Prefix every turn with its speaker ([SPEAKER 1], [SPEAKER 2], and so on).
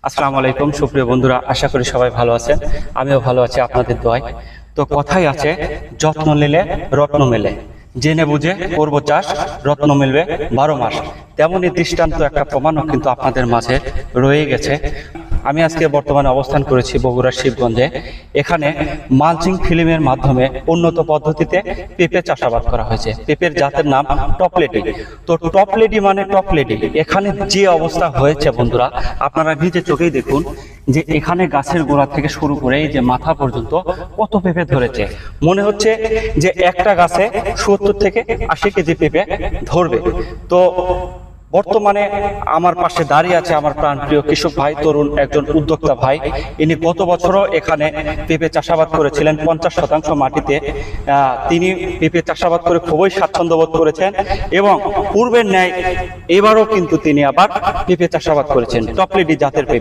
[SPEAKER 1] আসসালামু আলাইকুম সুপ্রিয় বন্ধুরা, আশা করি সবাই ভালো আছেন। আমিও ভালো আছি আপনাদের দোয়ায়। তো কথাই আছে, যত্ন নিলে রত্ন মেলে। জেনে বুঝে করব চাষ, রত্ন মিলবে 12 মাস। তেমনই দৃষ্টান্ত একটা প্রমাণও কিন্তু আপনাদের মাঝে রয়ে গেছে। আমি আজকে বর্তমানে অবস্থান করেছি বগুড়ার শিবগঞ্জে। এখানে মালচিং ফিল্মের মাধ্যমে উন্নত পদ্ধতিতে পেঁপে চাষাবাদ করা হয়েছে। পেঁপের জাতের নাম টপলেটি। তো টপলেটি মানে টপলেটি। এখানে যে অবস্থা হয়েছে বন্ধুরা, আপনারা নিজে চোখেই দেখুন যে এখানে গাছের গোড়া থেকে শুরু করে এই যে মাথা পর্যন্ত কত পেঁপে ধরেছে। মনে হচ্ছে যে একটা গাছে 70 থেকে 80 কেজি পেঁপে ধরবে। তো বর্তমানে আমার পাশে দাঁড়িয়ে আছে আমার প্রাণপ্রিয় কৃষক ভাই, তরুণ একজন উদ্যোক্তা ভাই। ইনি গত বছরও এখানে পেঁপে চাষাবাদ করেছিলেন 50% মাটিতে। তিনি পেঁপে চাষাবাদ করে খুবই স্বাচ্ছন্দ্য বোধ করেছেন এবং পূর্বের ন্যায় এবারও কিন্তু তিনি আবার পেঁপে চাষাবাদ করেছেন টপলেটি জাতের পেঁপে।